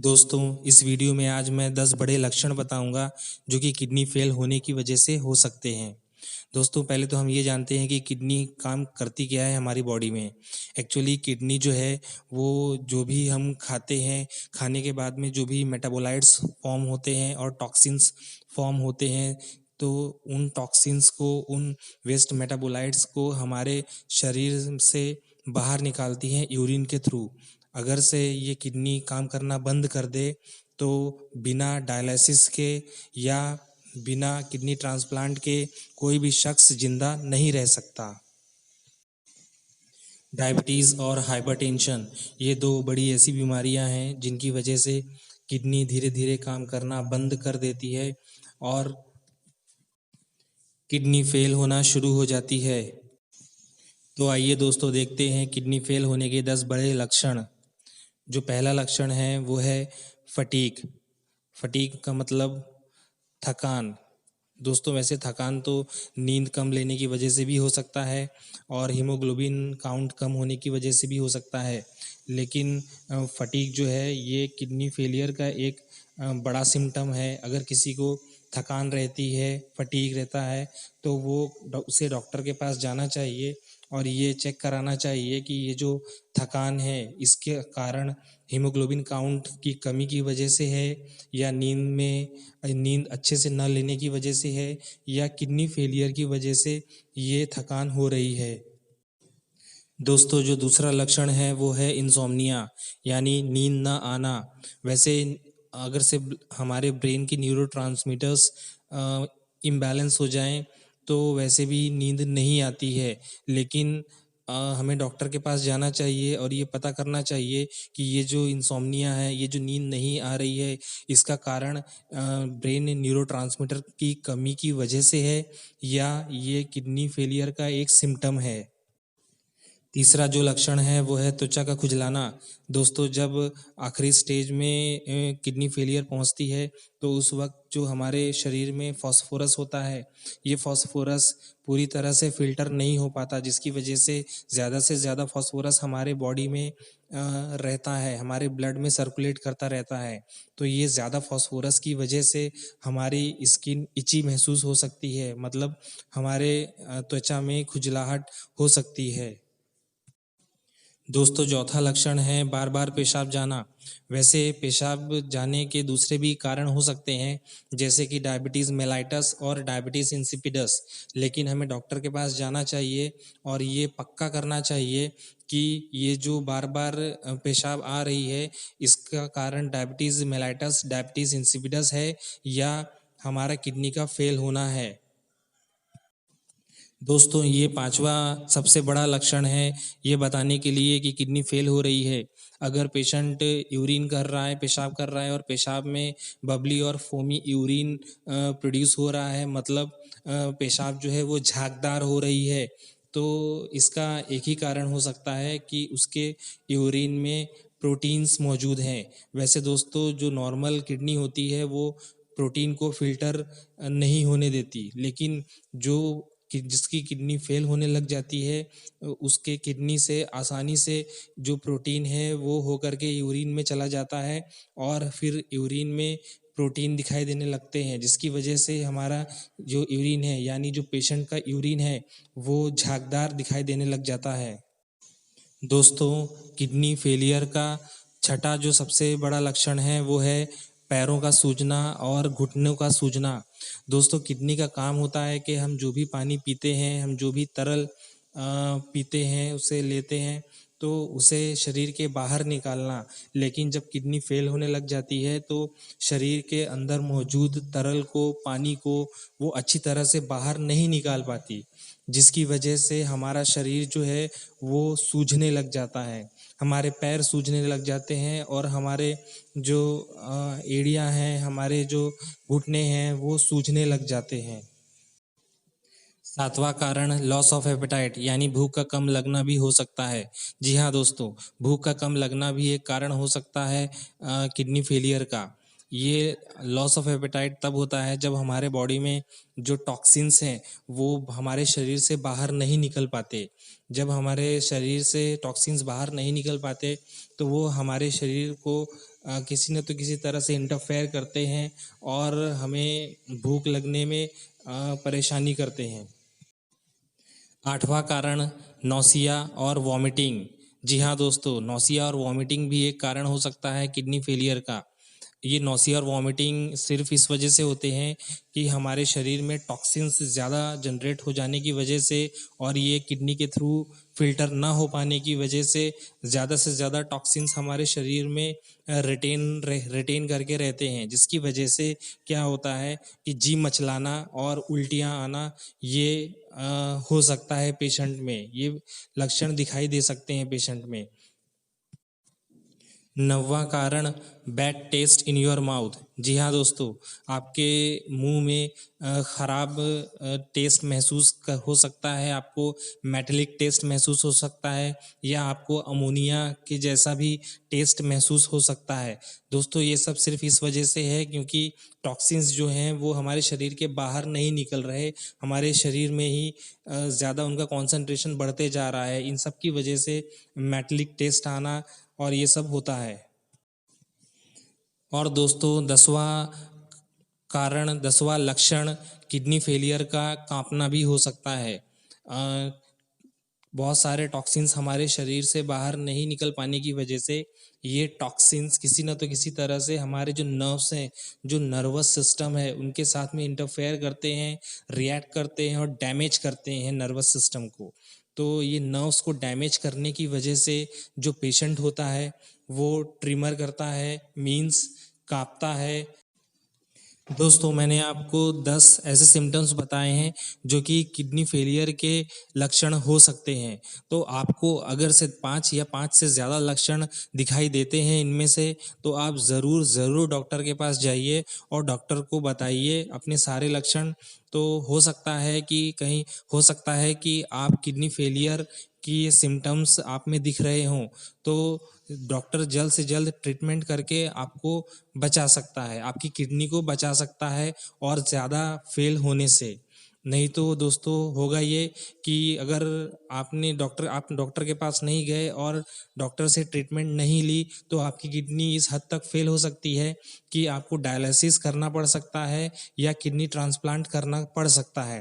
दोस्तों, इस वीडियो में आज मैं 10 बड़े लक्षण बताऊंगा जो कि किडनी फेल होने की वजह से हो सकते हैं। दोस्तों, पहले तो हम ये जानते हैं कि किडनी काम करती क्या है हमारी बॉडी में। एक्चुअली किडनी जो है वो जो भी हम खाते हैं, खाने के बाद में जो भी मेटाबोलाइट्स फॉर्म होते हैं और टॉक्सिन्स फॉर्म होते हैं, तो उन टॉक्सिन्स को, उन वेस्ट मेटाबोलाइट्स को हमारे शरीर से बाहर निकालती हैं यूरिन के थ्रू। अगर से ये किडनी काम करना बंद कर दे तो बिना डायलिसिस के या बिना किडनी ट्रांसप्लांट के कोई भी शख्स जिंदा नहीं रह सकता। डायबिटीज़ और हाइपरटेंशन ये दो बड़ी ऐसी बीमारियां हैं जिनकी वजह से किडनी धीरे धीरे काम करना बंद कर देती है और किडनी फेल होना शुरू हो जाती है। तो आइए दोस्तों, देखते हैं किडनी फेल होने के 10 बड़े लक्षण। जो पहला लक्षण है वो है फटीग। फटीग का मतलब थकान। दोस्तों, वैसे थकान तो नींद कम लेने की वजह से भी हो सकता है और हीमोग्लोबिन काउंट कम होने की वजह से भी हो सकता है, लेकिन फटीग जो है ये किडनी फेलियर का एक बड़ा सिम्टम है। अगर किसी को थकान रहती है, फटीग रहता है, तो वो उसे डॉक्टर के पास जाना चाहिए और ये चेक कराना चाहिए कि ये जो थकान है इसके कारण हीमोग्लोबिन काउंट की कमी की वजह से है या नींद अच्छे से न लेने की वजह से है या किडनी फेलियर की वजह से ये थकान हो रही है। दोस्तों, जो दूसरा लक्षण है वो है इंसोम्निया, यानी नींद न आना। वैसे अगर से हमारे ब्रेन की न्यूरोट्रांसमीटर्स इम्बैलेंस हो जाएं तो वैसे भी नींद नहीं आती है, लेकिन हमें डॉक्टर के पास जाना चाहिए और ये पता करना चाहिए कि ये जो इंसोम्निया है, ये जो नींद नहीं आ रही है, इसका कारण ब्रेन न्यूरोट्रांसमीटर की कमी की वजह से है या ये किडनी फेलियर का एक सिम्टम है। तीसरा जो लक्षण है वो है त्वचा का खुजलाना। दोस्तों, जब आखिरी स्टेज में किडनी फेलियर पहुंचती है तो उस वक्त जो हमारे शरीर में फास्फोरस होता है, ये फास्फोरस पूरी तरह से फिल्टर नहीं हो पाता, जिसकी वजह से ज़्यादा फास्फोरस हमारे बॉडी में रहता है, हमारे ब्लड में सर्कुलेट करता रहता है। तो ये ज़्यादा फास्फोरस की वजह से हमारी स्किन इची महसूस हो सकती है, मतलब हमारे त्वचा में खुजलाहट हो सकती है। दोस्तों, चौथा लक्षण है बार बार पेशाब जाना। वैसे पेशाब जाने के दूसरे भी कारण हो सकते हैं, जैसे कि डायबिटीज़ मेलाइटस और डायबिटीज़ इंसिपिडस, लेकिन हमें डॉक्टर के पास जाना चाहिए और ये पक्का करना चाहिए कि ये जो बार बार पेशाब आ रही है, इसका कारण डायबिटीज़ मेलाइटस, डायबिटीज़ इंसिपिडस है या हमारा किडनी का फेल होना है। दोस्तों, ये पांचवा सबसे बड़ा लक्षण है ये बताने के लिए कि किडनी फेल हो रही है। अगर पेशेंट यूरिन कर रहा है, पेशाब कर रहा है और पेशाब में बबली और फोमी यूरिन प्रोड्यूस हो रहा है, मतलब पेशाब जो है वो झागदार हो रही है, तो इसका एक ही कारण हो सकता है कि उसके यूरिन में प्रोटीन्स मौजूद हैं। वैसे दोस्तों, जो नॉर्मल किडनी होती है वो प्रोटीन को फिल्टर नहीं होने देती, लेकिन जो कि जिसकी किडनी फेल होने लग जाती है उसके किडनी से आसानी से जो प्रोटीन है वो होकर के यूरिन में चला जाता है और फिर यूरिन में प्रोटीन दिखाई देने लगते हैं, जिसकी वजह से हमारा जो यूरिन है, यानी जो पेशेंट का यूरिन है, वो झागदार दिखाई देने लग जाता है। दोस्तों, किडनी फेलियर का छठा जो सबसे बड़ा लक्षण है वो है पैरों का सूजना और घुटनों का सूजना। दोस्तों, किडनी का काम होता है कि हम जो भी पानी पीते हैं, हम जो भी तरल पीते हैं, उसे लेते हैं तो उसे शरीर के बाहर निकालना, लेकिन जब किडनी फेल होने लग जाती है तो शरीर के अंदर मौजूद तरल को, पानी को वो अच्छी तरह से बाहर नहीं निकाल पाती, जिसकी वजह से हमारा शरीर जो है वो सूजने लग जाता है। हमारे पैर सूजने लग जाते हैं और हमारे जो एड़ियाँ हैं, हमारे जो घुटने हैं, वो सूजने लग जाते हैं। सातवां कारण लॉस ऑफ एपेटाइट, यानी भूख का कम लगना भी हो सकता है। जी हाँ दोस्तों, भूख का कम लगना भी एक कारण हो सकता है किडनी फेलियर का। ये लॉस ऑफ एपेटाइट तब होता है जब हमारे बॉडी में जो टॉक्सिन्स हैं वो हमारे शरीर से बाहर नहीं निकल पाते। जब हमारे शरीर से टॉक्सिन्स बाहर नहीं निकल पाते तो वो हमारे शरीर को किसी न तो किसी तरह से इंटरफेयर करते हैं और हमें भूख लगने में परेशानी करते हैं। आठवां कारण नौसिया और वॉमिटिंग। जी हाँ दोस्तों, नौसिया और वॉमिटिंग भी एक कारण हो सकता है किडनी फेलियर का। ये नौसिया और वॉमिटिंग सिर्फ इस वजह से होते हैं कि हमारे शरीर में टॉक्सिन्स ज़्यादा जनरेट हो जाने की वजह से और ये किडनी के थ्रू फिल्टर ना हो पाने की वजह से ज़्यादा टॉक्सिन्स हमारे शरीर में रिटेन करके रहते हैं, जिसकी वजह से क्या होता है कि जी मचलाना और उल्टियाँ आना ये हो सकता है पेशेंट में। ये लक्षण दिखाई दे सकते हैं पेशेंट में। नौवां कारण bad taste in your mouth. जी हाँ दोस्तों, आपके मुंह में ख़राब टेस्ट महसूस हो सकता है, आपको मेटेलिक टेस्ट महसूस हो सकता है या आपको अमोनिया के जैसा भी टेस्ट महसूस हो सकता है। दोस्तों ये सब सिर्फ इस वजह से है क्योंकि टॉक्सिन्स जो हैं वो हमारे शरीर के बाहर नहीं निकल रहे, हमारे शरीर में ही ज़्यादा उनका कॉन्सेंट्रेशन बढ़ते जा रहा है। इन सब की वजह से मेटेलिक टेस्ट आना और ये सब होता है। और दोस्तों 10वां लक्षण किडनी फेलियर का कांपना भी हो सकता है। बहुत सारे टॉक्सिन्स हमारे शरीर से बाहर नहीं निकल पाने की वजह से ये टॉक्सिन्स किसी न तो किसी तरह से हमारे जो नर्व्स हैं, जो नर्वस सिस्टम है, उनके साथ में इंटरफेयर करते हैं, रिएक्ट करते हैं और डैमेज करते हैं नर्वस सिस्टम को। तो ये नर्व्स को डैमेज करने की वजह से जो पेशेंट होता है वो ट्रिमर करता है, मीन्स कांपता है। दोस्तों मैंने आपको 10 ऐसे सिम्टम्स बताए हैं जो कि किडनी फेलियर के लक्षण हो सकते हैं। तो आपको अगर से 5 या 5 से ज़्यादा लक्षण दिखाई देते हैं इनमें से, तो आप ज़रूर डॉक्टर के पास जाइए और डॉक्टर को बताइए अपने सारे लक्षण। तो हो सकता है कि आप किडनी फेलियर की ये सिम्टम्स आप में दिख रहे हों, तो डॉक्टर जल्द से जल्द ट्रीटमेंट करके आपको बचा सकता है, आपकी किडनी को बचा सकता है और ज़्यादा फेल होने से। नहीं तो दोस्तों होगा ये कि अगर आप डॉक्टर के पास नहीं गए और डॉक्टर से ट्रीटमेंट नहीं ली तो आपकी किडनी इस हद तक फेल हो सकती है कि आपको डायलिसिस करना पड़ सकता है या किडनी ट्रांसप्लांट करना पड़ सकता है।